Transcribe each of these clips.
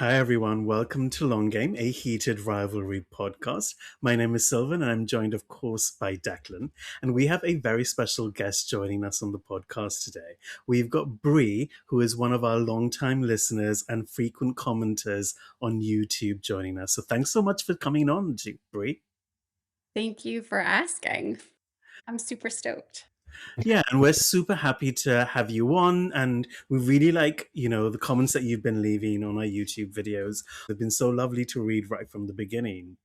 Hi everyone, welcome to Long Game, a Heated Rivalry podcast. My name is Silvan and I'm joined of course by Declan, and we have a very special guest joining us on the podcast today. We've got Bree, who is one of our longtime listeners and frequent commenters on YouTube joining us. So thanks so much for coming on, Bree. Thank you for asking. I'm super stoked. Yeah, and we're super happy to have you on, and we really like, the comments that you've been leaving on our YouTube videos. They've been so lovely to read right from the beginning.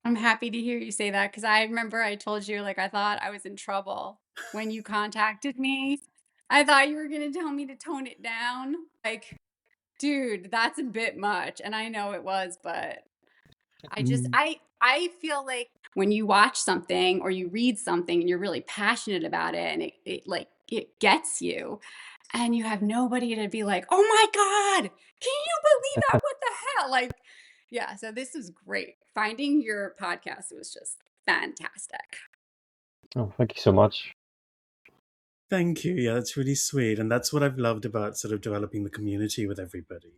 I'm happy to hear you say that because I remember I told you, I thought I was in trouble when you contacted me. I thought you were going to tell me to tone it down. Dude, that's a bit much. And I know it was, but I feel like when you watch something or you read something and you're really passionate about it and it gets you and you have nobody to be like, oh my God, can you believe that? What the hell? Yeah, so this is great. Finding your podcast was just fantastic. Oh, thank you so much. Thank you. Yeah, that's really sweet. And that's what I've loved about sort of developing the community with everybody.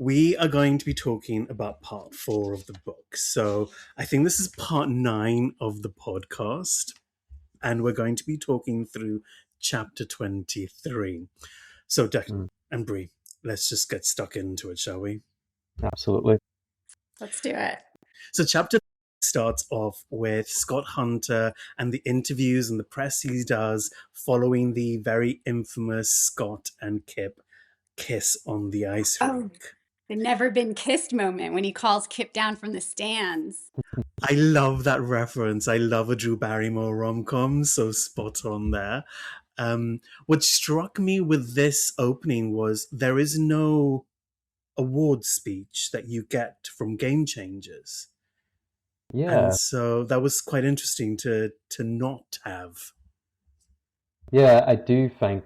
We are going to be talking about part 4 of the book. So I think this is part 9 of the podcast. And we're going to be talking through chapter 23. So Declan and Bree, let's just get stuck into it, shall we? Absolutely. Let's do it. So chapter starts off with Scott Hunter and the interviews and the press he does following the very infamous Scott and Kip kiss on the ice rink. The never been kissed moment when he calls Kip down from the stands. I love that reference. I love a Drew Barrymore rom-com, so spot on there. What struck me with this opening was there is no award speech that you get from Game Changers. Yeah. And so that was quite interesting to not have. Yeah, I do think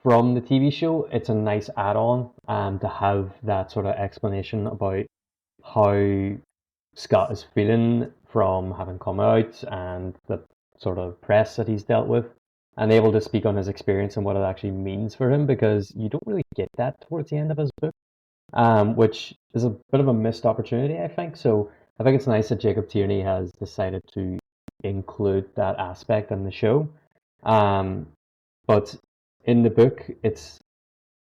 from the TV show, it's a nice add-on to have that sort of explanation about how Scott is feeling from having come out and the sort of press that he's dealt with, and able to speak on his experience and what it actually means for him, because you don't really get that towards the end of his book, which is a bit of a missed opportunity, I think. So I think it's nice that Jacob Tierney has decided to include that aspect in the show. But in the book, it's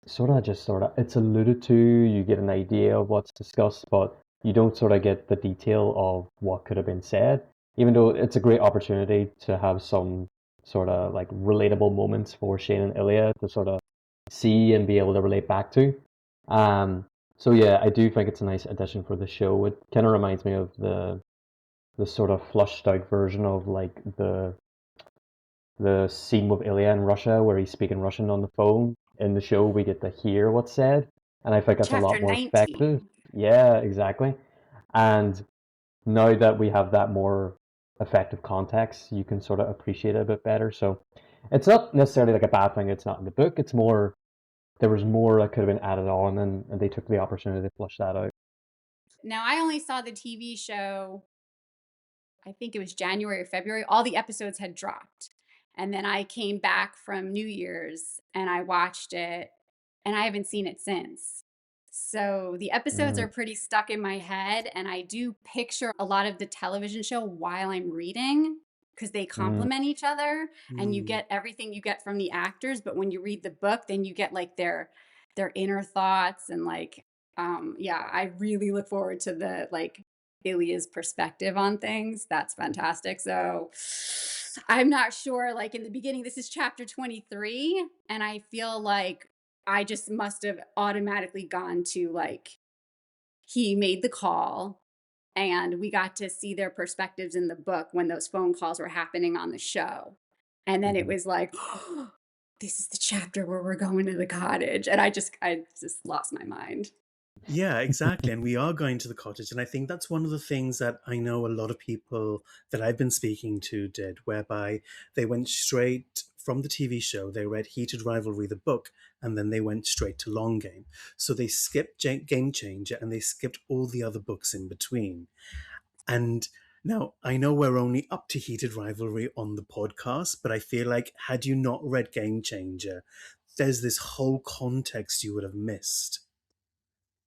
it's alluded to. You get an idea of what's discussed, but you don't sort of get the detail of what could have been said. Even though it's a great opportunity to have some sort of like relatable moments for Shane and Ilya to sort of see and be able to relate back to. So yeah, I do think it's a nice addition for the show. It kind of reminds me of the sort of flushed out version of like the scene with Ilya in Russia where he's speaking Russian on the phone. In the show, we get to hear what's said, and I think that's Chapter a lot more 19. effective. Yeah, exactly. And now that we have that more effective context, you can sort of appreciate it a bit better. So it's not necessarily like a bad thing it's not in the book. It's more, there was more that could have been added on, and they took the opportunity to flush that out. Now, I only saw the TV show, I think it was January or February. All the episodes had dropped. And then I came back from New Year's and I watched it, and I haven't seen it since. So the episodes are pretty stuck in my head, and I do picture a lot of the television show while I'm reading because they complement each other, and you get everything you get from the actors. But when you read the book, then you get like their inner thoughts and yeah, I really look forward to the Ilya's perspective on things. That's fantastic. So I'm not sure, like in the beginning, this is chapter 23, and I feel like I just must have automatically gone to he made the call and we got to see their perspectives in the book when those phone calls were happening on the show. And then it was like, oh, this is the chapter where we're going to the cottage. And I just lost my mind. Yeah, exactly. And we are going to the cottage. And I think that's one of the things that I know a lot of people that I've been speaking to did, whereby they went straight from the TV show, they read Heated Rivalry, the book, and then they went straight to Long Game. So they skipped Game Changer and they skipped all the other books in between. And now, I know we're only up to Heated Rivalry on the podcast, but I feel like had you not read Game Changer, there's this whole context you would have missed.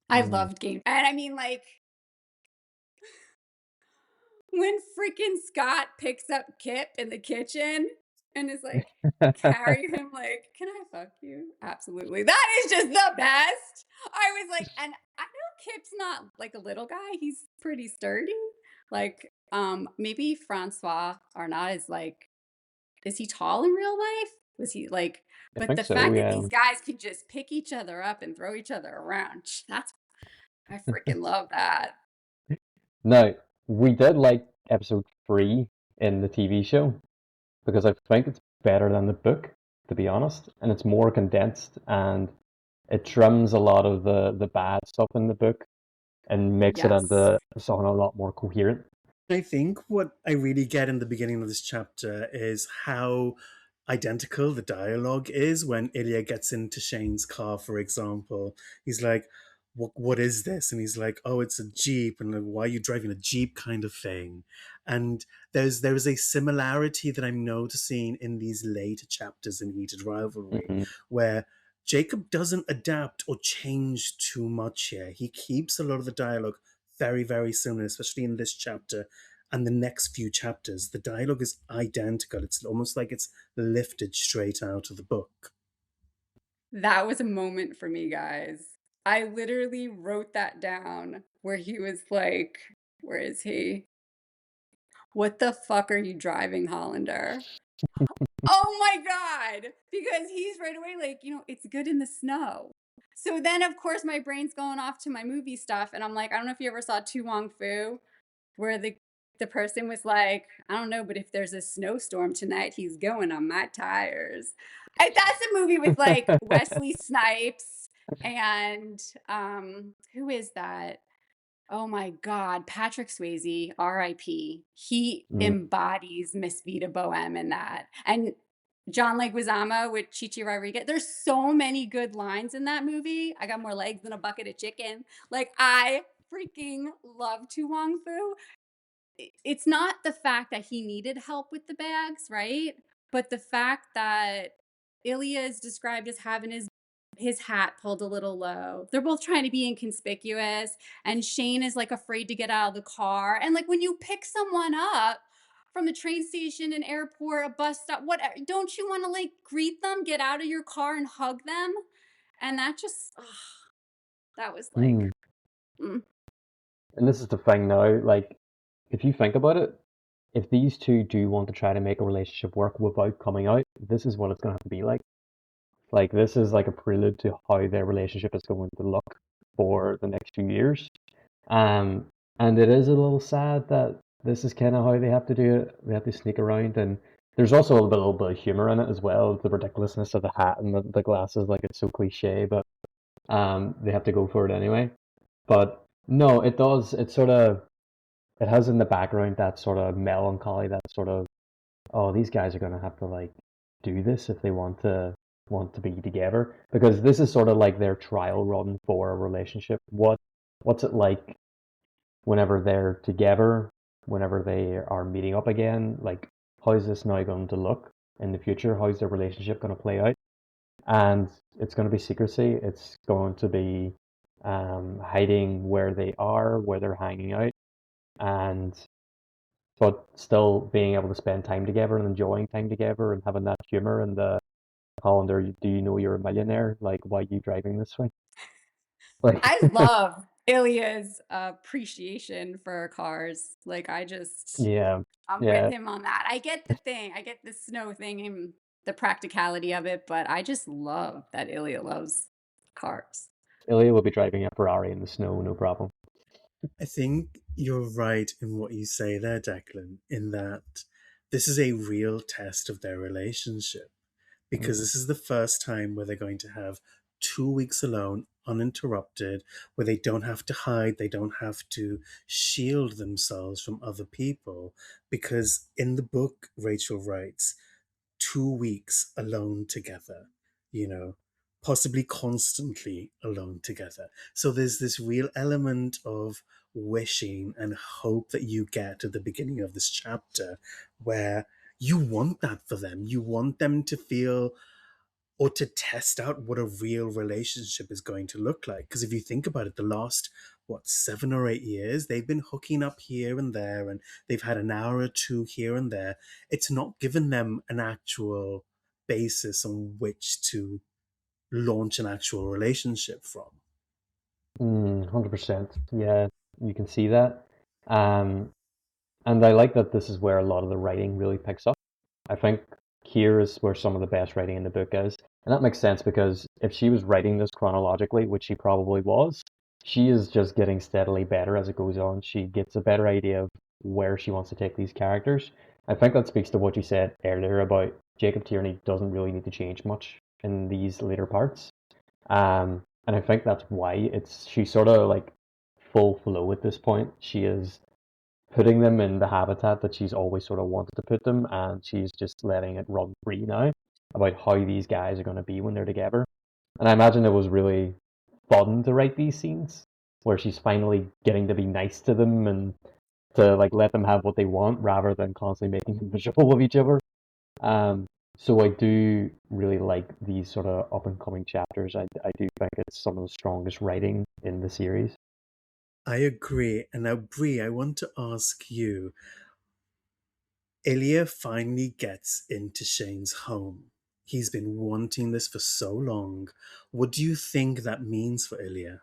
I loved game. And I mean, like, when freaking Scott picks up Kip in the kitchen and is like, carry him, like, can I fuck you? Absolutely. That is just the best. I was like, and I know Kip's not like a little guy, he's pretty sturdy. Like, maybe Francois Arnaud is like, is he tall in real life? Was he like, I but think the so, fact that yeah. these guys can just pick each other up and throw each other around, that's, I freaking love that. Now, we did like episode 3 in the TV show because I think it's better than the book, to be honest, and it's more condensed and it trims a lot of the bad stuff in the book and makes it Yes. into something a lot more coherent. I think what I really get in the beginning of this chapter is how identical the dialogue is when Ilya gets into Shane's car, for example. He's like, what is this? And he's like, oh, it's a Jeep. And like, why are you driving a Jeep kind of thing? And there is a similarity that I'm noticing in these later chapters in Heated Rivalry, Hmm. where Jacob doesn't adapt or change too much here. He keeps a lot of the dialogue very, very similar, especially in this chapter and the next few chapters. The dialogue is identical. It's almost like it's lifted straight out of the book. That was a moment for me, guys. I literally wrote that down where he was like, where is he? What the fuck are you driving, Hollander? Oh my God. Because he's right away like, it's good in the snow. So then, of course, my brain's going off to my movie stuff. And I'm like, I don't know if you ever saw Tu Wong Fu, where the person was like, I don't know, but if there's a snowstorm tonight, he's going on my tires. That's a movie with like Wesley Snipes and who is that? Oh my God, Patrick Swayze, R.I.P. He Mm. embodies Miss Vita Boheme in that, and John Leguizamo with Chichi Rodriguez. There's so many good lines in that movie. I got more legs than a bucket of chicken. Like I freaking love Tu Wong Fu. It's not the fact that he needed help with the bags, right? But the fact that Ilya is described as having his hat pulled a little low. They're both trying to be inconspicuous, and Shane is like afraid to get out of the car. And like when you pick someone up from the train station, an airport, a bus stop, whatever, don't you want to like greet them, get out of your car and hug them? And that just, that was like, Mm. mm. And this is the thing now, like, if you think about it, if these two do want to try to make a relationship work without coming out, this is what it's going to have to be like. Like, this is like a prelude to how their relationship is going to look for the next few years. Um, and it is a little sad that this is kind of how they have to do it. They have to sneak around, and there's also a little bit of humor in it as well. The ridiculousness of the hat and the glasses, like it's so cliche, but they have to go for it anyway. But no, it does. It sort of it has in the background that sort of melancholy, that sort of, oh, these guys are gonna have to like do this if they want to be together, because this is sort of like their trial run for a relationship. What's it like whenever they're together, whenever they are meeting up again? Like, how's this now going to look in the future? How's their relationship going to play out? And it's going to be secrecy. It's going to be hiding where they are, where they're hanging out, and but still being able to spend time together and enjoying time together and having that humor and the Hollander, do you know you're a millionaire? Like, why are you driving this way? Like, I love Ilya's appreciation for cars. Like yeah, I'm with yeah. him on that. I get the thing, I get the snow thing and the practicality of it, but I just love that Ilya loves cars. Ilya will be driving a Ferrari in the snow, no problem. I think you're right in what you say there, Declan, in that this is a real test of their relationship, because Mm. this is the first time where they're going to have 2 weeks alone, uninterrupted, where they don't have to hide, they don't have to shield themselves from other people. Because in the book, Rachel writes, 2 weeks alone together, you know, possibly constantly alone together. So there's this real element of wishing and hope that you get at the beginning of this chapter where you want that for them. You want them to feel or to test out what a real relationship is going to look like. Because if you think about it, the last, what, 7 or 8 years, they've been hooking up here and there, and they've had an hour or two here and there. It's not given them an actual basis on which to launch an actual relationship from. 100%. Yeah, you can see that. Um, and I like that this is where a lot of the writing really picks up. I think here is where some of the best writing in the book is. And that makes sense because if she was writing this chronologically, which she probably was, she is just getting steadily better as it goes on. She gets a better idea of where she wants to take these characters. I think that speaks to what you said earlier about Jacob Tierney doesn't really need to change much in these later parts. And I think that's why she's sort of like full flow at this point. She is putting them in the habitat that she's always sort of wanted to put them, and she's just letting it run free now about how these guys are going to be when they're together. And I imagine it was really fun to write these scenes where she's finally getting to be nice to them and to like let them have what they want rather than constantly making them miserable of each other. Um, so I do really like these sort of up and coming chapters. I do think it's some of the strongest writing in the series. I agree. And now, Brie, I want to ask you, Ilya finally gets into Shane's home. He's been wanting this for so long. What do you think that means for Ilya?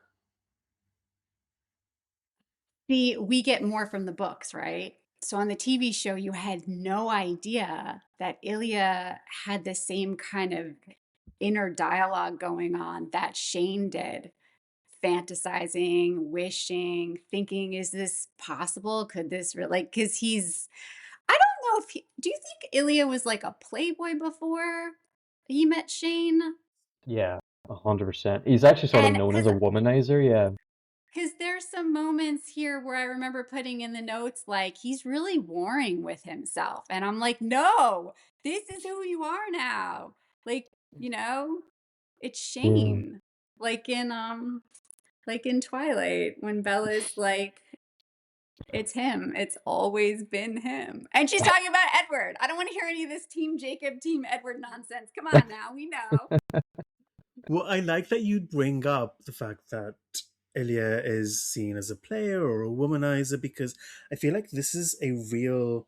See, we get more from the books, right? So on the TV show, you had no idea that Ilya had the same kind of inner dialogue going on that Shane did, fantasizing, wishing, thinking, is this possible? Could this really, like, because I don't know if do you think Ilya was like a playboy before he met Shane? Yeah, 100%. He's actually sort of And known as a womanizer. Yeah. because there's some moments here where I remember putting in the notes like he's really warring with himself. And I'm like, no, this is who you are now. Like, you know, it's Mm. Shane. Like in Twilight when Bella's like, it's him. It's always been him. And she's talking about Edward. I don't want to hear any of this Team Jacob, Team Edward nonsense. Come on now, we know. Well, I like that you bring up the fact that Ilya is seen as a player or a womanizer, because I feel like this is a real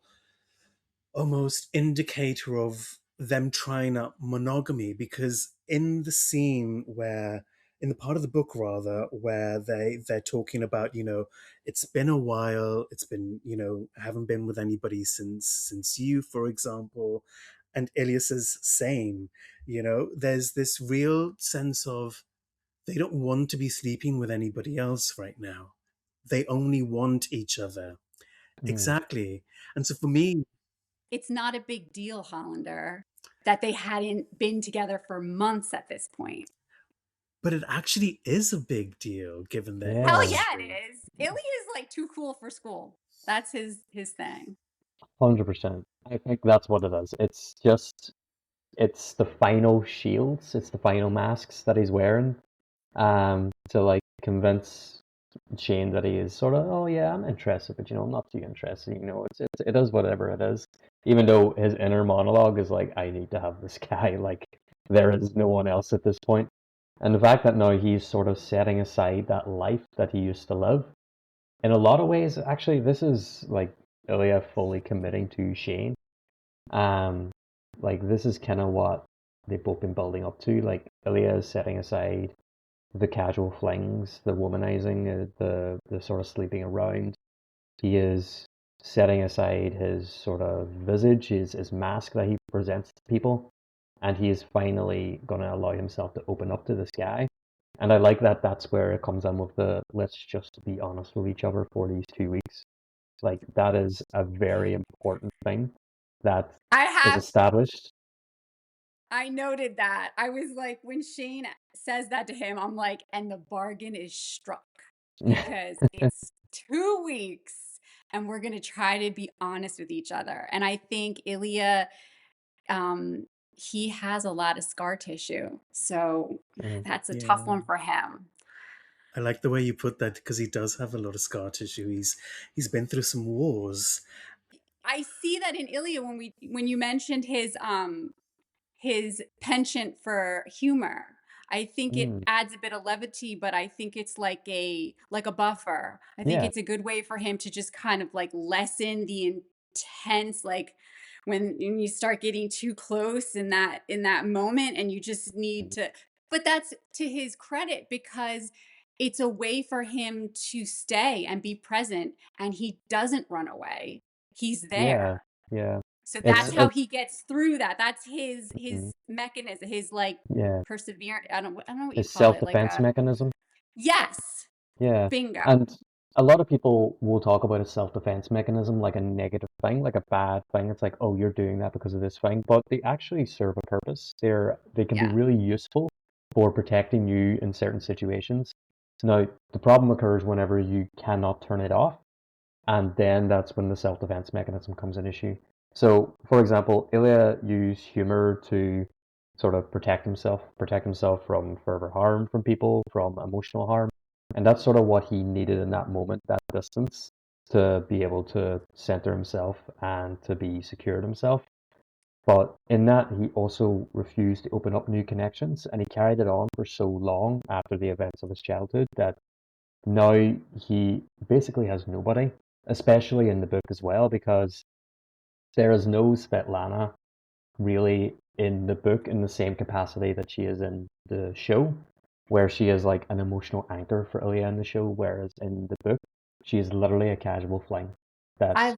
almost indicator of them trying out monogamy, because in the scene where, in the part of the book rather, where they're talking about, it's been a while, it's been, I haven't been with anybody since you, for example, and Ilya says same. There's this real sense of they don't want to be sleeping with anybody else right now, they only want each other. Mm. Exactly. And so for me, It's not a big deal, Hollander, that they hadn't been together for months at this point. but it actually is a big deal given their Hell Yeah, yeah, it history. is. Ilya is like too cool for school. That's his thing. 100%. I think that's what it is. It's the final shields, it's the final masks that he's wearing, to like convince Shane that he is sort of, oh yeah, I'm interested, but I'm not too interested. It is whatever it is. Even though his inner monologue is like, I need to have this guy. Like there is no one else at this point. And the fact that now he's sort of setting aside that life that he used to live, in a lot of ways, actually, this is like Ilya fully committing to Shane. Um, like this is kind of what they've both been building up to. Like Ilya is setting aside the casual flings, the womanizing, the sort of sleeping around. He is setting aside his sort of visage, his mask that he presents to people, and he is finally going to allow himself to open up to this guy. And I like that that's where it comes in with the let's just be honest with each other for these 2 weeks. Like that is a very important thing that I is have established. I noted that. I was like, when Shane says that to him, I'm like, and the bargain is struck because it's 2 weeks and we're going to try to be honest with each other. And I think Ilya, um, he has a lot of scar tissue. So Mhm. that's a tough Yeah. one for him. I like the way you put that, because he does have a lot of scar tissue. He's been through some wars. I see that in Ilya when you mentioned his penchant for humor. I think it Mm, adds a bit of levity, but I think it's like a buffer. I think yeah. it's a good way for him to just kind of like lessen the intense, like when you start getting too close in that moment, and you just need Mm, to. But that's to his credit, because it's a way for him to stay and be present, and he doesn't run away. He's yeah. there. Yeah. So It's that's how it. he gets through that. That's his Mm, his mechanism, his like yeah. perseverance. I don't know what you His call it. Like self-defense a mechanism. yes, Yeah. bingo. And a lot of people will talk about a self-defense mechanism like a negative thing, like a bad thing. It's like, oh, you're doing that because of this thing, but they actually serve a purpose. They can be Yeah. really useful for protecting you in certain situations. Now, the problem occurs whenever you cannot turn it off, and then that's when the self-defense mechanism comes in issue. So, for example, Ilya used humor to sort of protect himself from further harm from people, from emotional harm, and that's sort of what he needed in that moment, that distance, to be able to center himself and to be secure to himself. But in that, he also refused to open up new connections, and he carried it on for so long after the events of his childhood that now he basically has nobody, especially in the book as well, because there is no Svetlana really in the book in the same capacity that she is in the show, where she is like an emotional anchor for Ilya in the show, whereas in the book, she is literally a casual fling that I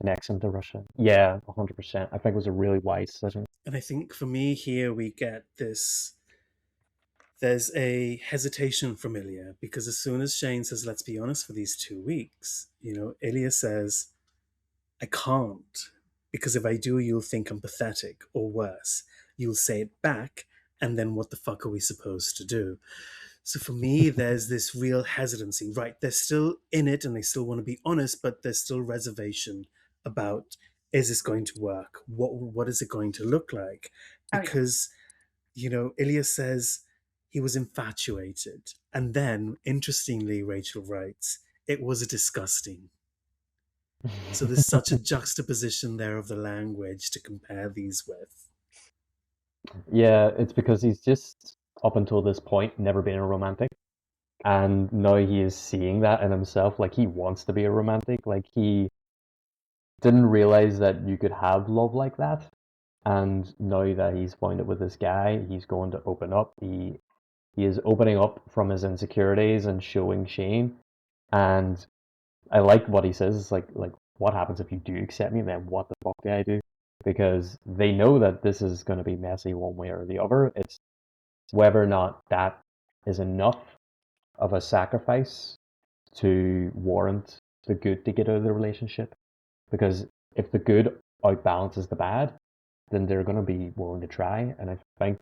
connects him to Russia. Yeah, 100%. I think it was a really wise decision. And I think for me here we get this, there's a hesitation from Ilya, because as soon as Shane says, let's be honest for these 2 weeks, Ilya says, I can't, because if I do, you'll think I'm pathetic, or worse, you'll say it back, and then what the fuck are we supposed to do? So for me, there's this real hesitancy, right? They're still in it and they still want to be honest, but there's still reservation about, is this going to work? What is it going to look like? oh yeah. Because, Ilya says he was infatuated. And then, interestingly, Rachel writes, it was disgusting. So there's such a juxtaposition there of the language to compare these with. Yeah, it's because he's just, up until this point, never been a romantic. And now he is seeing that in himself. Like, he wants to be a romantic. Like, he didn't realize that you could have love like that. And now that he's found it with this guy, he's going to open up. He is opening up from his insecurities and showing Shane. And I like what he says. It's like what happens if you do accept me? Then what the fuck do I do? Because they know that this is going to be messy one way or the other. It's whether or not that is enough of a sacrifice to warrant the good to get out of the relationship. Because if the good outbalances the bad, then they're going to be willing to try. And I think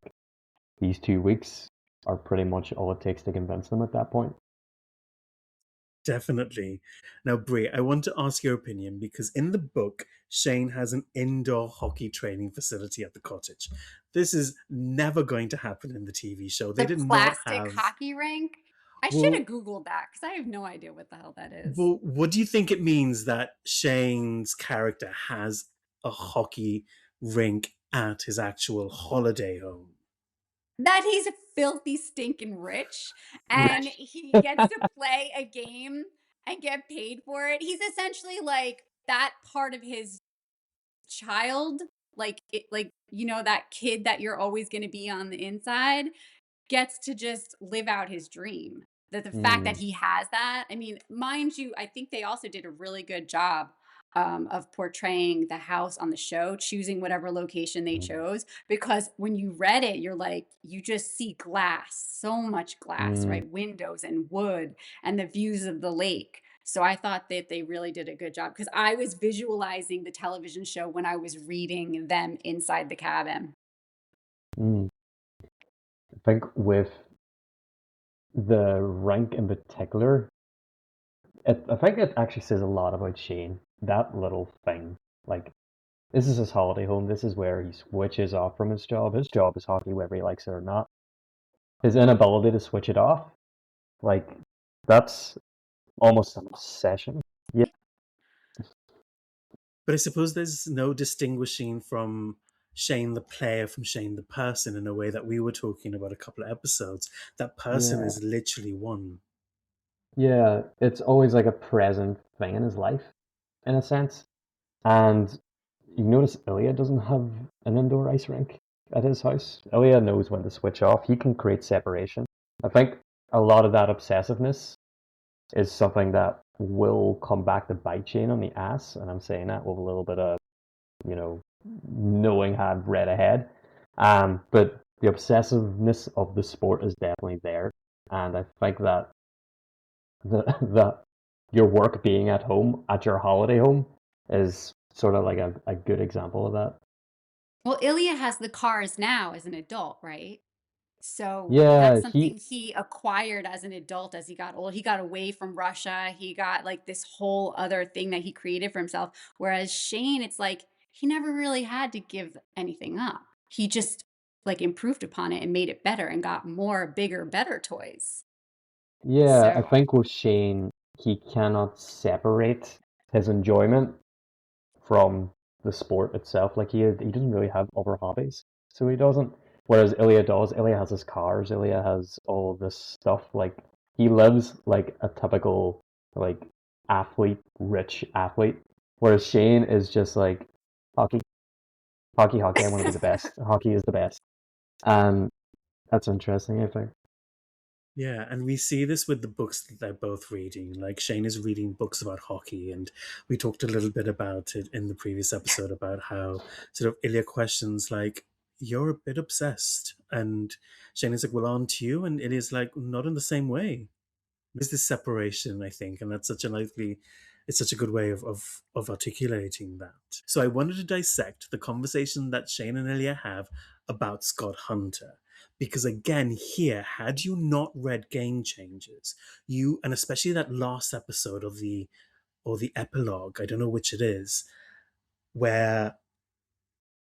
these 2 weeks are pretty much all it takes to convince them at that point. Definitely. Now, Brie, I want to ask your opinion, because in the book, Shane has an indoor hockey training facility at the cottage. This is never going to happen in the TV show. They The did not plastic have. hockey rink. I should have Well, Googled that because I have no idea what the hell that is. well, what do you think it means that Shane's character has a hockey rink at his actual holiday home? That he's filthy stinking rich and he gets to play a game and get paid for it. He's essentially like that part of his child, like that kid that you're always going to be on the inside, gets to just live out his dream. That the fact that Mm, he has that, I mean, mind you, I think they also did a really good job of portraying the house on the show, choosing whatever location they chose. Because when you read it, you're like, you just see glass, so much glass, mm. right? Windows and wood and the views of the lake. So I thought that they really did a good job because I was visualizing the television show when I was reading them inside the cabin. Mm. I think with the rank in particular, I think it actually says a lot about Shane. That little thing. Like, this is his holiday home. This is where he switches off from his job. His job is hockey, whether he likes it or not. His inability to switch it off, like, that's almost an obsession. Yeah. But I suppose there's no distinguishing from Shane the player from Shane the person in a way that we were talking about a couple of episodes. That person Yeah, is literally one. yeah. It's always like a present thing in his life, in a sense. And you notice Ilya doesn't have an indoor ice rink at his house. Ilya knows when to switch off. He can create separation. I think a lot of that obsessiveness is something that will come back to bite Shane on the ass, and I'm saying that with a little bit of, you know, knowing how I've read ahead. But the obsessiveness of the sport is definitely there, and I think that the your work being at home at your holiday home is sort of like a good example of that. Well, Ilya has the cars now as an adult, right? So Yeah, that's something he he acquired as an adult as he got old. He got away from Russia. He got like this whole other thing that he created for himself. Whereas Shane, it's like he never really had to give anything up. He just like improved upon it and made it better and got more, bigger, better toys. yeah, I So think with Shane, he cannot separate his enjoyment from the sport itself. Like he doesn't really have other hobbies, so he doesn't. Whereas Ilya does. Ilya has his cars. Ilya has all this stuff. Like he lives like a typical like athlete, rich athlete. Whereas Shane is just like hockey, hockey, hockey. I want to be the best. Hockey is the best, and that's interesting. I think. Yeah, and we see this with the books that they're both reading. Like Shane is reading books about hockey, and we talked a little bit about it in the previous episode about how sort of Ilya questions like, "You're a bit obsessed," and Shane is like, "Well, aren't you?" And Ilya's like, "Not in the same way." There's this separation, I think, and that's such a likely, it's such a good way of articulating that. So I wanted to dissect the conversation that Shane and Ilya have about Scott Hunter. Because again, here, had you not read Game Changers, you, and especially that last episode of the, or the epilogue, I don't know which it is, where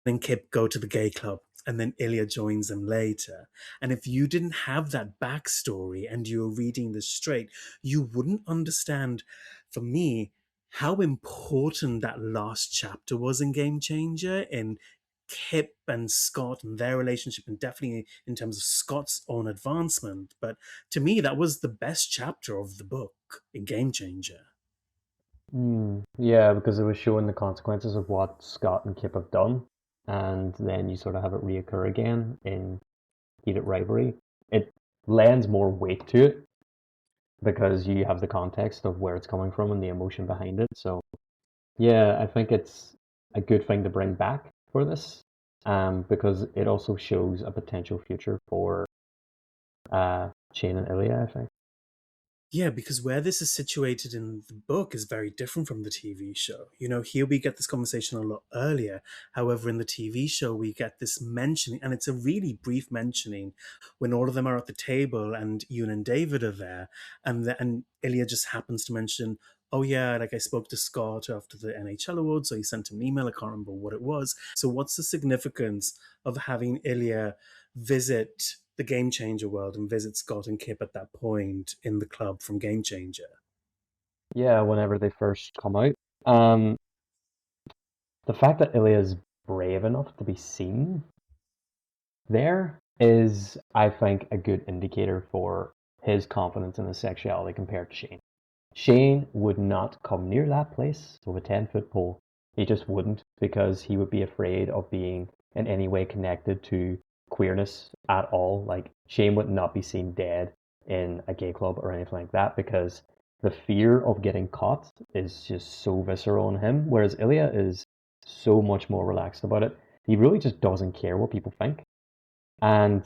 then Kip go to the gay club and then Ilya joins them later. And if you didn't have that backstory and you were reading this straight, you wouldn't understand, for me, how important that last chapter was in Game Changer, in Kip and Scott and their relationship, and definitely in terms of Scott's own advancement. But to me, that was the best chapter of the book in Game Changer. Yeah, because it was showing the consequences of what Scott and Kip have done, and then you sort of have it reoccur again in Heated Rivalry. It lends more weight to it because you have the context of where it's coming from and the emotion behind it. So yeah, I think it's a good thing to bring back for this, because it also shows a potential future for Shane and Ilya, I think. Yeah, because where this is situated in the book is very different from the TV show. You know, here we get this conversation a lot earlier. However, in the TV show, we get this mentioning, and it's a really brief mentioning when all of them are at the table and Yoon and David are there. And Ilya just happens to mention, oh, yeah, like I spoke to Scott after the NHL awards, so he sent him an email. I can't remember what it was. So, what's the significance of having Ilya visit the Game Changer world and visit Scott and Kip at that point in the club from Game Changer? Yeah, whenever they first come out. Um, the fact that Ilya is brave enough to be seen there is, I think, a good indicator for his confidence in his sexuality compared to Shane. Shane would not come near that place with a 10-foot pole. He just wouldn't because he would be afraid of being in any way connected to queerness at all. Like, Shane would not be seen dead in a gay club or anything like that because the fear of getting caught is just so visceral in him. Whereas Ilya is so much more relaxed about it. He really just doesn't care what people think. And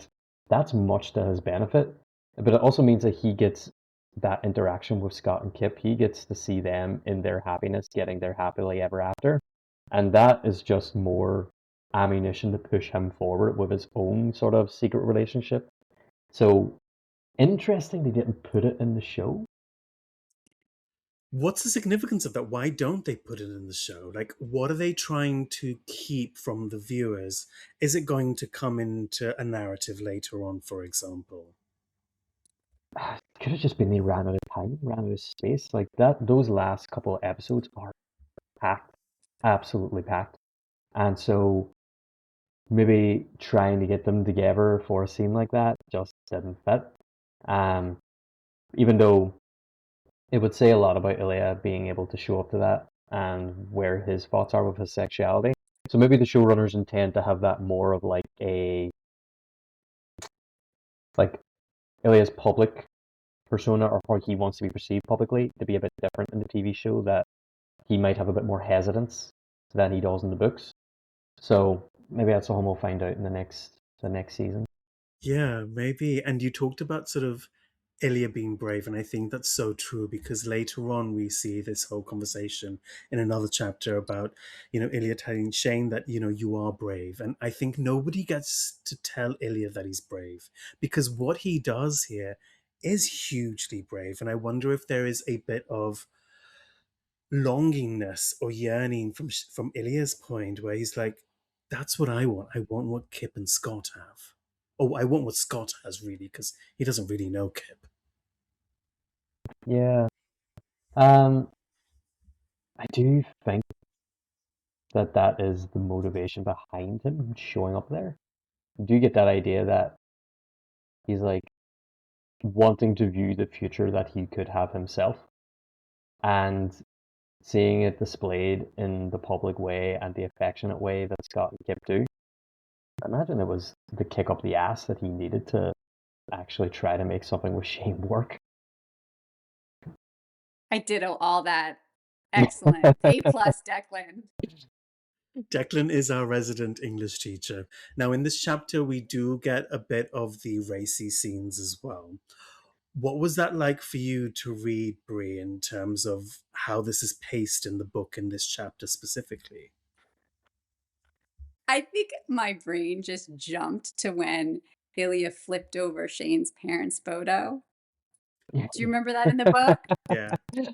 that's much to his benefit. But it also means that he gets that interaction with Scott and Kip. He gets to see them in their happiness, getting their happily ever after. And that is just more ammunition to push him forward with his own sort of secret relationship. So interesting they didn't put it in the show. What's the significance of that? Why don't they put it in the show? Like, what are they trying to keep from the viewers? Is it going to come into a narrative later on, for example? Could have just been they ran out of time, ran out of space. Like that, those last couple of episodes are packed, absolutely packed. And so maybe trying to get them together for a scene like that just didn't fit. Um, Even though it would say a lot about Ilya being able to show up to that and where his thoughts are with his sexuality. So maybe the showrunners intend to have that more of like Ilya's public persona or how he wants to be perceived publicly to be a bit different in the TV show, that he might have a bit more hesitance than he does in the books. So maybe that's something we'll find out in the next season. Yeah, maybe. And you talked about sort of Ilya being brave, and I think that's so true because later on we see this whole conversation in another chapter about, Ilya telling Shane that, you are brave. And I think nobody gets to tell Ilya that he's brave because what he does here is hugely brave. And I wonder if there is a bit of longingness or yearning from Ilya's point where he's like, that's what I want. I want what Kip and Scott have. Oh, I want what Scott has, really, because he doesn't really know Kip. Yeah. Um, I do think that is the motivation behind him showing up there. Do you get that idea that he's like wanting to view the future that he could have himself and seeing it displayed in the public way and the affectionate way that Scott and Kip do? I imagine it was the kick up the ass that he needed to actually try to make something with Shane work. I ditto all that. Excellent. A plus, Declan. Declan is our resident English teacher. Now, in this chapter, we do get a bit of the racy scenes as well. What was that like for you to read, Brie, in terms of how this is paced in the book in this chapter specifically? I think my brain just jumped to when Ilya flipped over Shane's parents' photo. Do you remember that in the book? Yeah.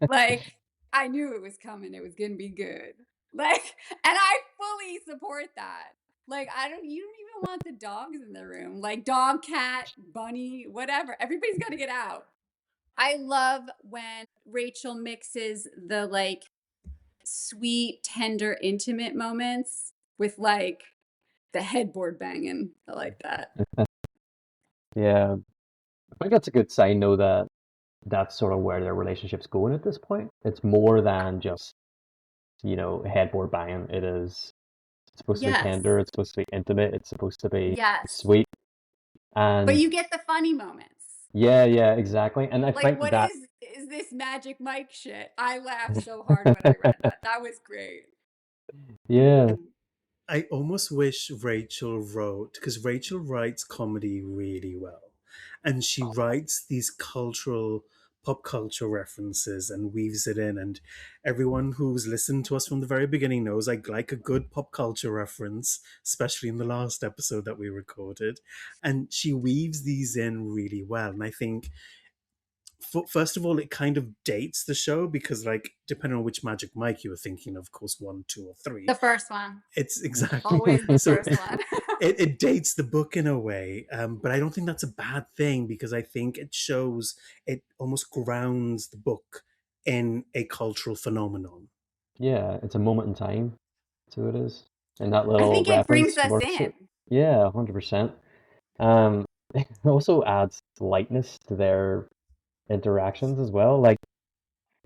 Like, I knew it was coming. It was going to be good. Like, and I fully support that. Like, you don't even want the dogs in the room. Like, dog, cat, bunny, whatever. Everybody's got to get out. I love when Rachel mixes the like sweet, tender, intimate moments with like the headboard banging. I like that. Yeah, I think that's a good sign, though, that that's sort of where their relationship's going at this point. It's more than just, headboard banging. It's supposed to be Yes. tender, it's supposed to be intimate, it's supposed to be Yes. sweet. But And you get the funny moments. yeah, yeah, exactly. And I Like, think what that, is this Magic Mike shit? I laughed so hard when I read that. That was great. yeah, I almost wish Rachel wrote, because Rachel writes comedy really well. And she writes these pop culture references and weaves it in. And everyone who's listened to us from the very beginning knows I like a good pop culture reference, especially in the last episode that we recorded. And she weaves these in really well. And I think first of all, it kind of dates the show because, like, depending on which Magic Mike you were thinking of course, 1, 2, or 3, The first one. it's exactly Always the so. first one. It dates the book in a way, but I don't think that's a bad thing because I think it almost grounds the book in a cultural phenomenon. yeah, it's a moment in time. So it is. And that I little think it brings reference us works. in. Yeah, 100%. It also adds lightness to their interactions as well. Like,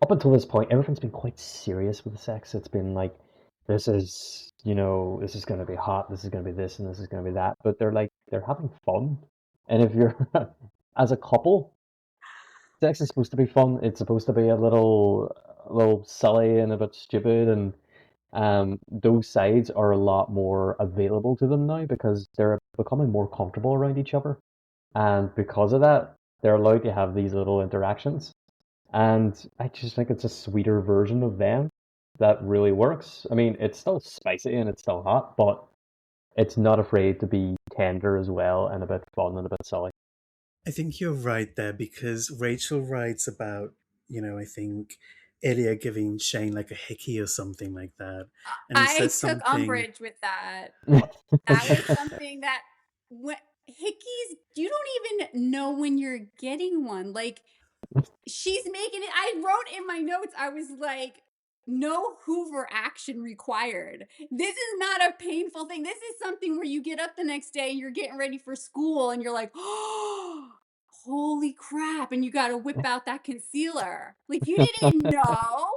up until this point, everything's been quite serious with the sex. It's been like, this is going to be hot, this is going to be this, and this is going to be that. But they're having fun. And if you're, as a couple, sex is supposed to be fun. It's supposed to be a little silly and a bit stupid. And those sides are a lot more available to them now because they're becoming more comfortable around each other. And because of that, they're allowed to have these little interactions. And I just think it's a sweeter version of them that really works. I mean, it's still spicy and it's still hot, but it's not afraid to be tender as well and a bit fun and a bit silly. I think you're right there because Rachel writes about, I think Ilya giving Shane like a hickey or something like that, and he I says took something. umbrage with that. That was something that hickeys, you don't even know when you're getting one. Like, she's making it. I wrote in my notes, I was like, no Hoover action required. This is not a painful thing. This is something where you get up the next day and you're getting ready for school and you're like, oh, holy crap. And you got to whip out that concealer. Like, you didn't know.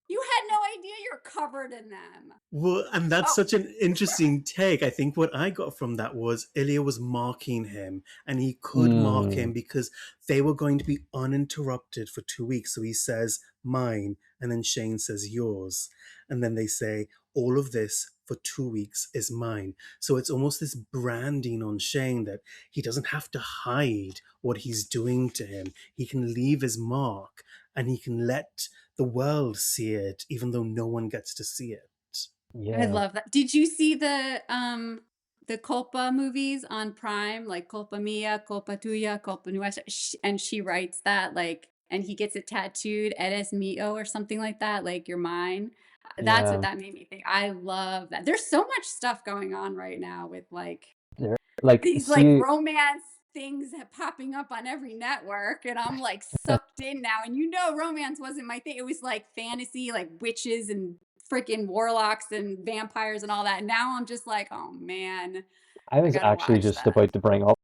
You had no idea you're covered in them. Well, and that's Oh, such an interesting take. I think what I got from that was Ilya was marking him, and he could mark him Mm, because they were going to be uninterrupted for 2 weeks. So he says, mine, and then Shane says, yours. And then they say, all of this for 2 weeks is mine. So it's almost this branding on Shane that he doesn't have to hide what he's doing to him. He can leave his mark and he can let the world see it, even though no one gets to see it. I yeah, love that. Did you see the Culpa movies on Prime, like Culpa Mia, Culpa Tuya, Culpa Nuestra? And she writes that like, and he gets it tattooed, Eres mio or something like that, like you're mine. That's what yeah. that made me think. I love that. There's so much stuff going on right now with like They're, like, these like see, romance things popping up on every network, and I'm like sucked in now. And you know, romance wasn't my thing. It was like fantasy, like witches and freaking warlocks and vampires and all that. And now I'm just like, oh man, I I was gotta actually watch just that. about to bring up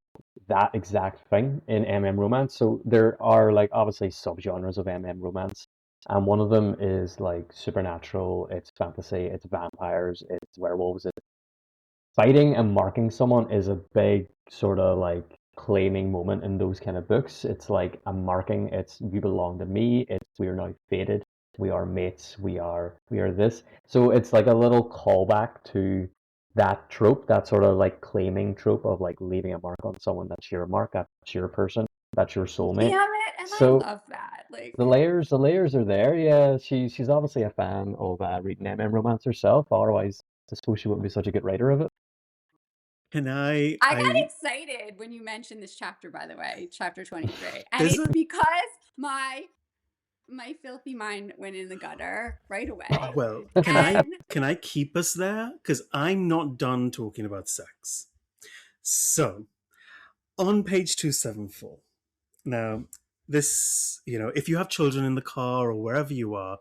that exact thing in romance. So there are like obviously subgenres of romance, and one of them is like supernatural. It's fantasy. It's vampires. It's werewolves. Fighting and marking someone is a big sort of like claiming moment in those kind of books. It's like a marking. It's you belong to me. It's we are now fated. We are mates. We are this. So it's like a little callback to that trope, that sort of like claiming trope of like leaving a mark on someone. That's your mark. That's your person. That's your soulmate. Damn it. And I So love that. Like, the layers are there. Yeah, she's obviously a fan of reading romance herself. Otherwise, I suppose she wouldn't be such a good writer of it. Can I? I got I excited when you mentioned this chapter, by the way, chapter 23. And there's it's a because my filthy mind went in the gutter right away. well. And Can I keep us there? Because I'm not done talking about sex. So on page 274. Now, this, if you have children in the car or wherever you are,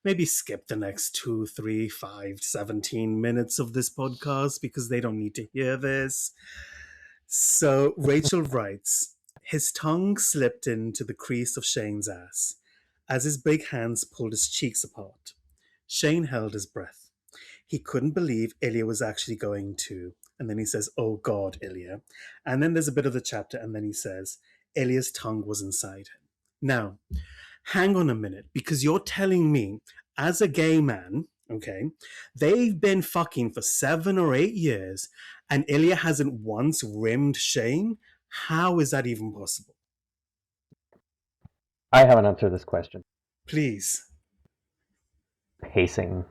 maybe skip the next 2, 3, 5, 17 minutes of this podcast because they don't need to hear this. So Rachel writes, his tongue slipped into the crease of Shane's ass as his big hands pulled his cheeks apart. Shane held his breath. He couldn't believe Ilya was actually going to. And then he says, oh God, Ilya. And then there's a bit of the chapter, and then he says, Ilya's tongue was inside him. Now, hang on a minute, because you're telling me, as a gay man, okay, they've been fucking for 7 or 8 years, and Ilya hasn't once rimmed Shane? How is that even possible? I haven't answered this question. Please. Pacing.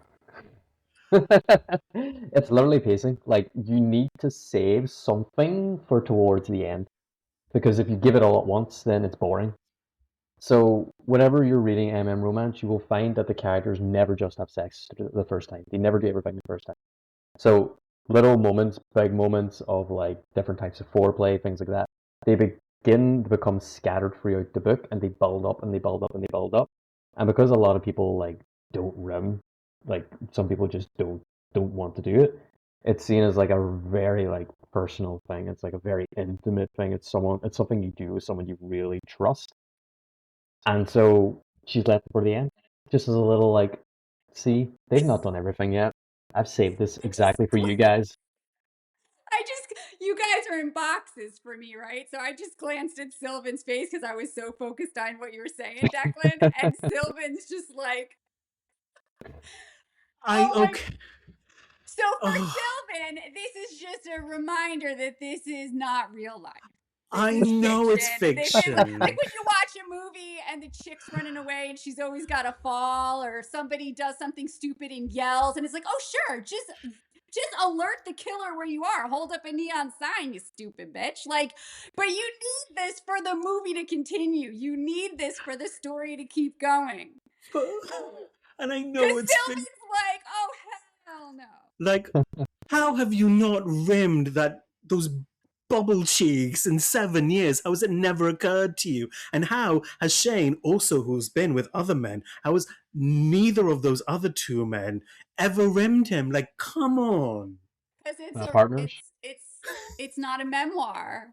It's literally pacing. Like you need to save something for towards the end. Because if you give it all at once, then it's boring. So whenever you're reading romance, you will find that the characters never just have sex the first time. They never do everything the first time. So little moments, big moments of like different types of foreplay, things like that. They begin to become scattered throughout the book, and they build up and they build up and they build up. And because a lot of people like don't rim, like some people just don't want to do it. It's seen as like a very like personal thing. It's like a very intimate thing. It's something you do with someone you really trust. And so she's left for the end, just as a little like, see, they've not done everything yet. I've saved this I just exactly for you guys. you guys are in boxes for me, right? So I just glanced at Sylvan's face because I was so focused on what you were saying, Declan. And Sylvan's just like, I, oh my. okay. So for Oh, Sylvan, this is just a reminder that this is not real life. This I is know it's fiction. This is like fiction. when you watch a movie and the chick's running away and she's always got to fall, or somebody does something stupid and yells, and it's like, oh sure, just alert the killer where you are. Hold up a neon sign, you stupid bitch. Like, but you need this for the movie to continue. You need this for the story to keep going. But, and I Because know it's been Sylvan's like, oh hell no. like, how have you not rimmed those? bubble cheeks in 7 years? How has it never occurred to you? And how has Shane, also who's been with other men, how has neither of those other two men ever rimmed him? Like, come on. Because Partners. it's not a memoir.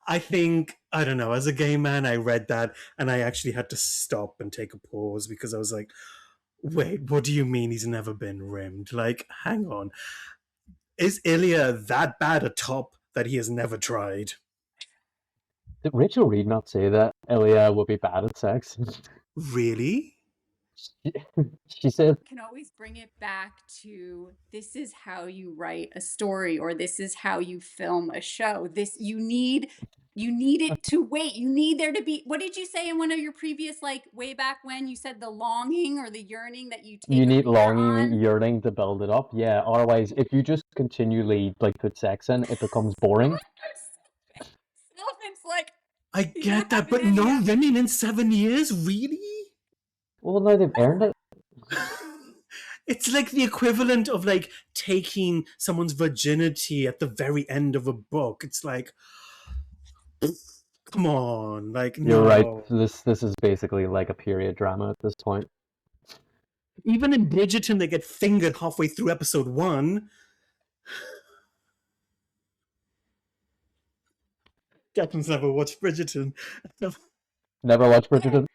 I think, I don't know, as a gay man, I read that and I actually had to stop and take a pause because I was like, wait, what do you mean he's never been rimmed? Like, hang on. Is Ilya that bad a top that he has never tried? Did Rachel Reid not say that Ilya will be bad at sex? Really? she, she said, Can always bring it back to this is how you write a story, or this is how you film a show. This you need it to wait. You need there to be, what did you say in one of your previous, like way back when you said the longing or the yearning that you take you a need reader longing, on? yearning to build it up. Yeah, otherwise, if you just continually like put sex in, it becomes boring. Elephant's like, I he's not get that, having but any no of it. women in 7 years? Really? Well, now they've earned it. It's like the equivalent of like taking someone's virginity at the very end of a book. It's like, come on, like, You're right. no. This is basically like a period drama at this point. Even in Bridgerton, they get fingered halfway through episode one. Captain's never watched Bridgerton. Never watched Bridgerton.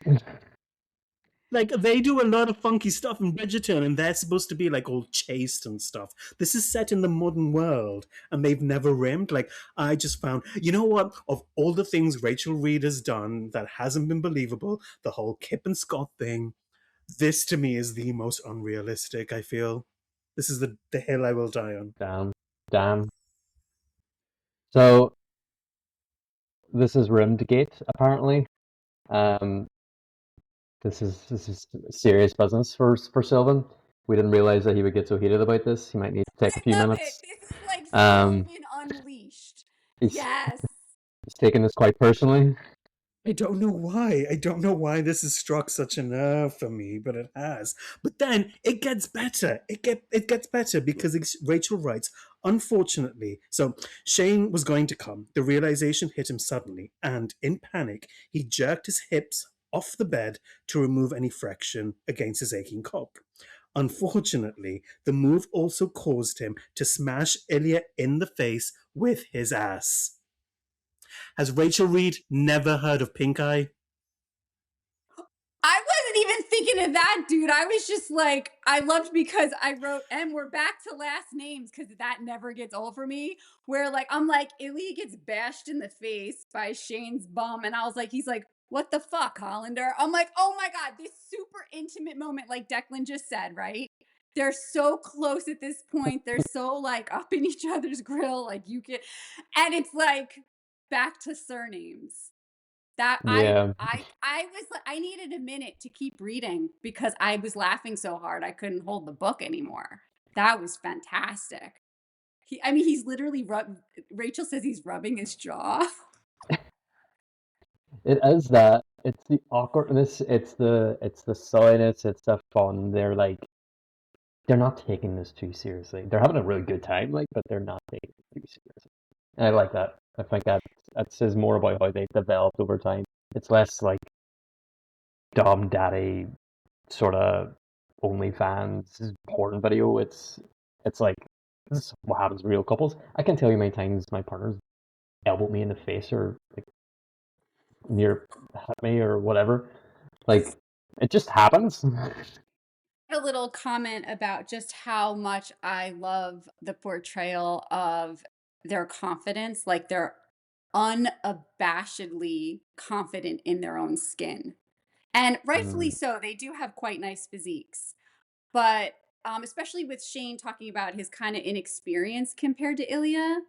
Like, they do a lot of funky stuff in Bridgerton, and they're supposed to be like all chaste and stuff. This is set in the modern world, and they've never rimmed. Like, I just found, you know what? Of all the things Rachel Reid has done that hasn't been believable, the whole Kip and Scott thing, this to me is the most unrealistic, I feel. This is the hill I will die on. Damn, damn. So this is Rimmedgate, apparently. Um, this is serious business for Sylvan. We didn't realize that he would get so heated about this. He might need to take a I few love it. minutes. This is like Um, Sylvan Unleashed. he's Yes. he's taking this quite personally. I don't know why. I don't know why this has struck such a nerve for me, but it has. But then it gets better. It gets better because Rachel writes, unfortunately. So Shane was going to come. The realization hit him suddenly, and in panic, he jerked his hips off the bed to remove any friction against his aching cock. Unfortunately, the move also caused him to smash Ilya in the face with his ass. Has Rachel Reid never heard of pink eye? I wasn't even thinking of that, dude. I was just like, I loved because I wrote, and we're back to last names because that never gets old for me. Where like, I'm like, Ilya gets bashed in the face by Shane's bum. And I was like, he's like, what the fuck, Hollander? I'm like, oh my God, this super intimate moment, like Declan just said, right? They're so close at this point. They're so like up in each other's grill. Like you can, and it's like back to surnames that Yeah, I was I needed a minute to keep reading because I was laughing so hard I couldn't hold the book anymore. That was fantastic. I mean, he's literally Rachel says he's rubbing his jaw. it is that. It's the awkwardness. It's the silliness. It's the fun. They're not taking this too seriously. They're having a really good time, like, but they're not taking it too seriously. And I like that. I think that says more about how they've developed over time. It's less like Dom Daddy sort of OnlyFans porn video. It's like this is what happens to real couples. I can tell you many times my partner's elbowed me in the face or like near hit me or whatever. Like it just happens. A little comment about just how much I love the portrayal of their confidence, like they're unabashedly confident in their own skin. And rightfully Mm, so, they do have quite nice physiques. But especially with Shane talking about his kind of inexperience compared to Ilya,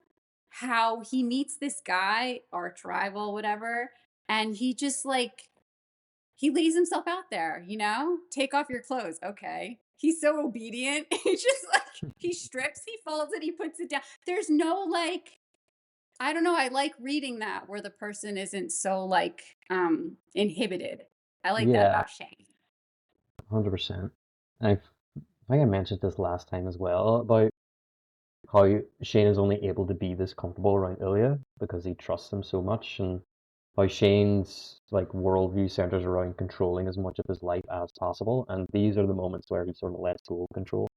how he meets this guy, arch rival, whatever, and he just like he lays himself out there, you know? Take off your clothes. Okay. He's so obedient. He's just like he strips, he folds it, he puts it down. There's no like I don't know, I like reading that where the person isn't so like inhibited. I like that yeah, about Shane. 100%. I think I mentioned this last time as well about how Shane is only able to be this comfortable around Ilya because he trusts him so much, and how Shane's like worldview centers around controlling as much of his life as possible. And these are the moments where he sort of lets go of control,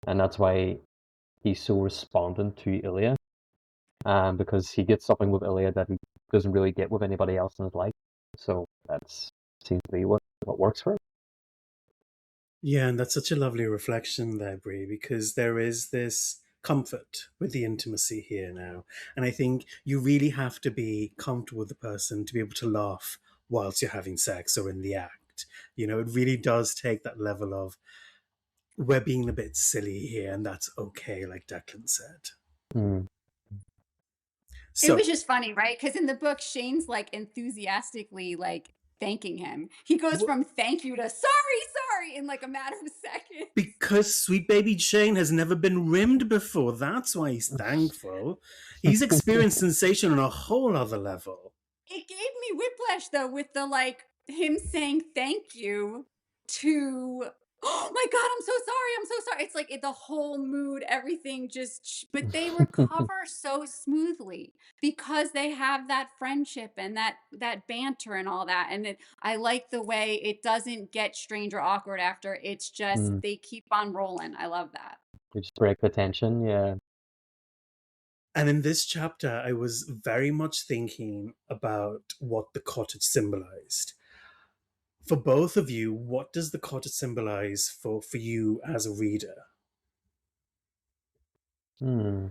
and that's why he's so respondent to Ilya, because he gets something with Ilya that he doesn't really get with anybody else in his life. So that's seems to be what works for him. Yeah, and that's such a lovely reflection there, Brie, because there is this comfort with the intimacy here now. And I think you really have to be comfortable with the person to be able to laugh whilst you're having sex or in the act. You know, it really does take that level of we're being a bit silly here, and that's okay, like Declan said. Mm. It was So, just funny, right? Because in the book, Shane's like enthusiastically like thanking him. He goes from thank you to sorry in like a matter of seconds. because sweet baby Shane has never been rimmed before, that's why he's thankful. He's experienced sensation on a whole other level. It gave me whiplash though with the like him saying thank you to oh my god, I'm so sorry. It's like the whole mood, everything just but they recover so smoothly because they have that friendship and that banter and all that. And I like the way it doesn't get strange or awkward after. It's just Mm. they keep on rolling. I love that. We just break the tension, yeah. And in this chapter, I was very much thinking about what the cottage symbolized. For both of you, what does the cottage symbolize for you as a reader? Hmm.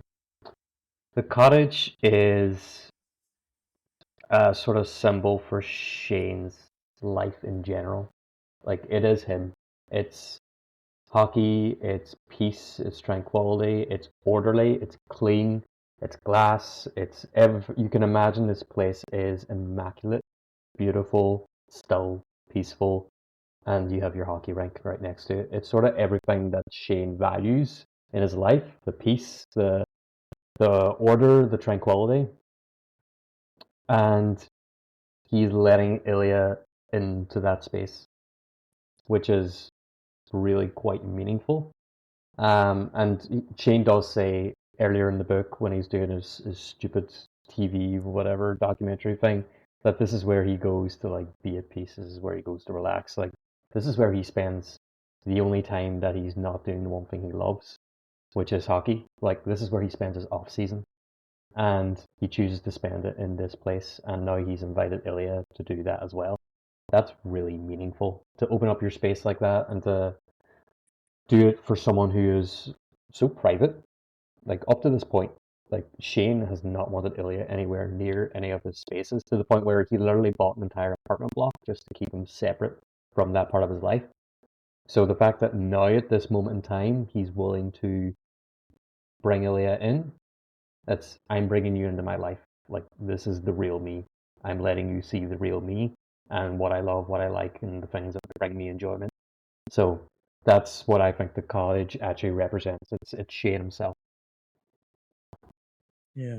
The cottage is a sort of symbol for Shane's life in general. Like it is him. It's hockey, it's peace, it's tranquility, it's orderly, it's clean, it's glass, you can imagine this place is immaculate, beautiful, still, peaceful, and you have your hockey rink right next to it. It's sort of everything that Shane values in his life, the peace, the order, the tranquility, and he's letting Ilya into that space, which is really quite meaningful. And Shane does say earlier in the book when he's doing his stupid TV whatever documentary thing that this is where he goes to like be at peace. This is where he goes to relax. Like this is where he spends the only time that he's not doing the one thing he loves, which is hockey. Like this is where he spends his off season, and he chooses to spend it in this place. And now he's invited Ilya to do that as well. That's really meaningful to open up your space like that and to do it for someone who is so private. Like up to this point, like Shane has not wanted Ilya anywhere near any of his spaces to the point where he literally bought an entire apartment block just to keep him separate from that part of his life. So the fact that now at this moment in time he's willing to bring Ilya in, that's I'm bringing you into my life. Like this is the real me. I'm letting you see the real me and what I love, what I like, and the things that bring me enjoyment. So that's what I think the cottage actually represents. It's Shane himself. Yeah.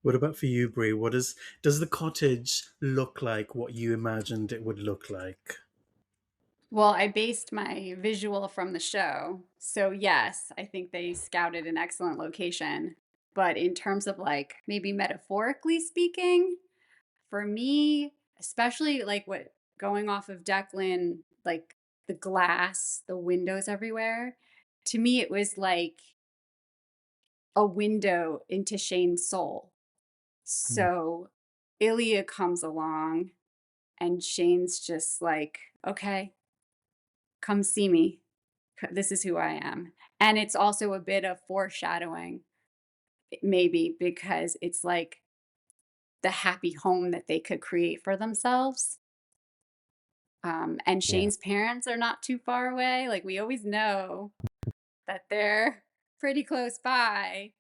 What about for you, Brie? Does the cottage look like what you imagined it would look like? Well, I based my visual from the show. So, yes, I think they scouted an excellent location. But in terms of like maybe metaphorically speaking, for me, especially like what going off of Declan, like the glass, the windows everywhere, to me, it was like a window into Shane's soul. Mm. So, Ilya comes along and Shane's just like, okay, come see me. This is who I am. And it's also a bit of foreshadowing, maybe, because it's like the happy home that they could create for themselves. And Yeah, Shane's parents are not too far away. Like we always know that they're pretty close by.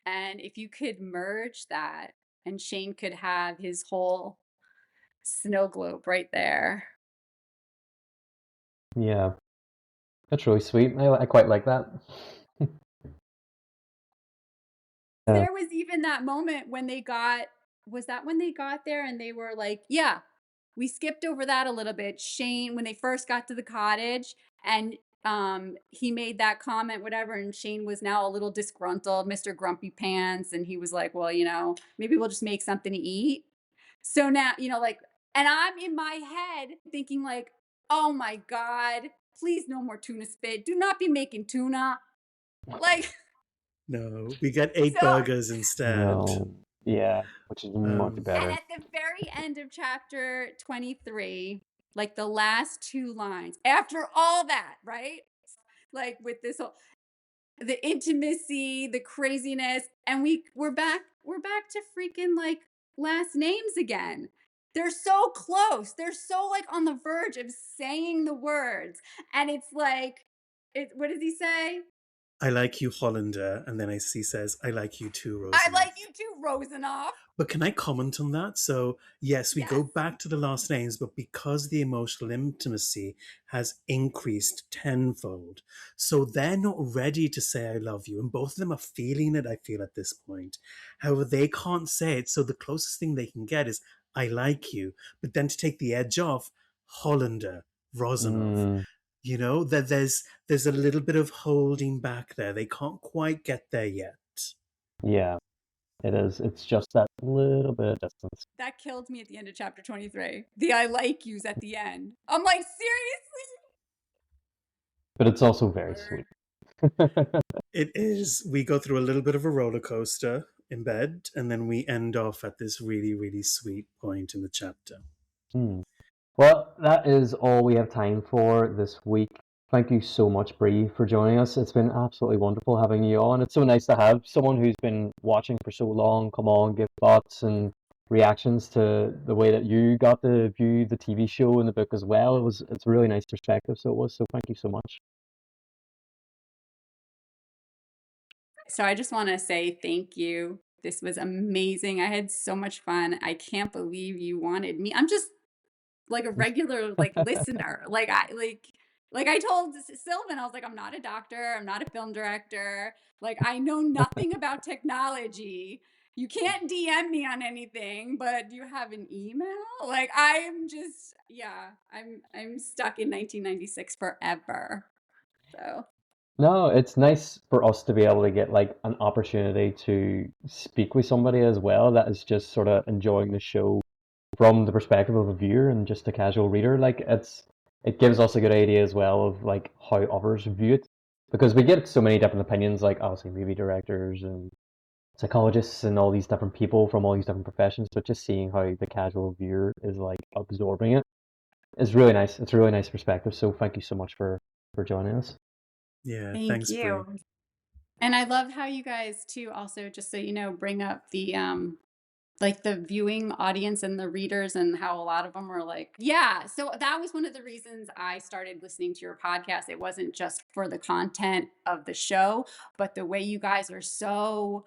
And if you could merge that and Shane could have his whole snow globe right there. yeah, that's really sweet. I quite like that. Uh, There was even that moment when they got was that when they got there and they were like, yeah, we skipped over that a little bit. Shane, when they first got to the cottage and he made that comment, whatever, and Shane was now a little disgruntled, Mr. Grumpy Pants, and he was like, well, maybe we'll just make something to eat. So now, and I'm in my head thinking like, oh my God, please no more tuna spit. Do not be making tuna. Like, No, we get 8 so, burgers instead. No, yeah, which is much Um, and better. at the very end of chapter 23, like the last 2 lines, after all that, right? Like with this whole, the intimacy, the craziness, and we're back to freaking like last names again. They're so close. They're so like on the verge of saying the words. And it's like what does he say? I like you, Hollander, and then he says, I like you too, I Rosanoff. like you too, Rosanoff. But can I comment on that? So, yes, we go Yes. back to the last names, but because the emotional intimacy has increased tenfold, so they're not ready to say I love you. And both of them are feeling it, I feel, at this point. However, they can't say it. So the closest thing they can get is I like you. But then to take the edge off, Hollander, Rosanoff. Mm, That there's a little bit of holding back there. They can't quite get there yet. yeah, it is. It's just that little bit of distance. That killed me at the end of chapter 23. The I like yous at the end. I'm like, seriously? But it's also very sweet. It is. We go through a little bit of a roller coaster in bed, and then we end off at this really, really sweet point in the chapter. Hmm. Well, that is all we have time for this week. Thank you so much, Bree, for joining us. It's been absolutely wonderful having you on. It's so nice to have someone who's been watching for so long come on, give thoughts and reactions to the way that you got to view the TV show and the book as well. It's a really nice perspective. So thank you so much. So I just want to say thank you. This was amazing. I had so much fun. I can't believe you wanted me. I'm just like a regular like listener. Like I told Sylvan, I was like, I'm not a doctor, I'm not a film director. Like I know nothing about technology. You can't DM me on anything, but do you have an email? Like I'm just I'm stuck in 1996 forever. So No, it's nice for us to be able to get like an opportunity to speak with somebody as well that is just sort of enjoying the show from the perspective of a viewer and just a casual reader. Like it gives us a good idea as well of like how others view it because we get so many different opinions, like obviously movie directors and psychologists and all these different people from all these different professions, but just seeing how the casual viewer is like absorbing it is really nice. It's a really nice perspective. So thank you so much for joining us. Yeah, thank thanks, Brie. you. And I love how you guys too also, just so you know, bring up the like the viewing audience and the readers and how a lot of them were like, yeah. So that was one of the reasons I started listening to your podcast. It wasn't just for the content of the show, but the way you guys are so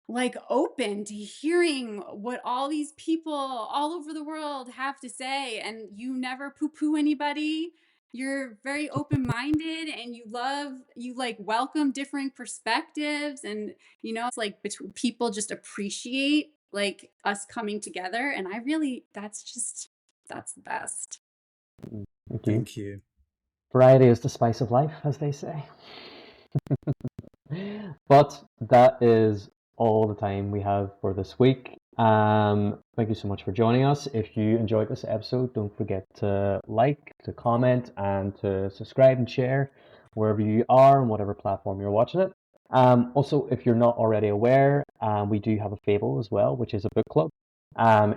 like open to hearing what all these people all over the world have to say, and you never poo poo anybody. You're very open minded and you like welcome different perspectives, and it's like between people just appreciate like us coming together, and that's the best. Thank you. Thank you. Variety is the spice of life, as they say. But that is all the time we have for this week. Thank you so much for joining us. If you enjoyed this episode, don't forget to like, to comment, and to subscribe and share wherever you are on whatever platform you're watching it. Also, if you're not already aware, we do have a Fable as well, which is a book club.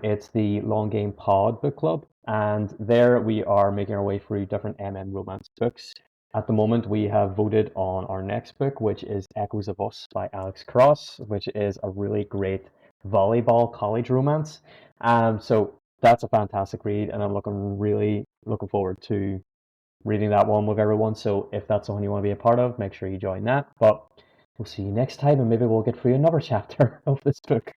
It's the Long Game Pod book club, and there we are making our way through different romance books. At the moment, we have voted on our next book, which is Echoes of Us by Alex Cross, which is a really great volleyball college romance. So that's a fantastic read, and I'm really looking forward to reading that one with everyone. So if that's something you want to be a part of, make sure you join that. But we'll see you next time, and maybe we'll get through another chapter of this book.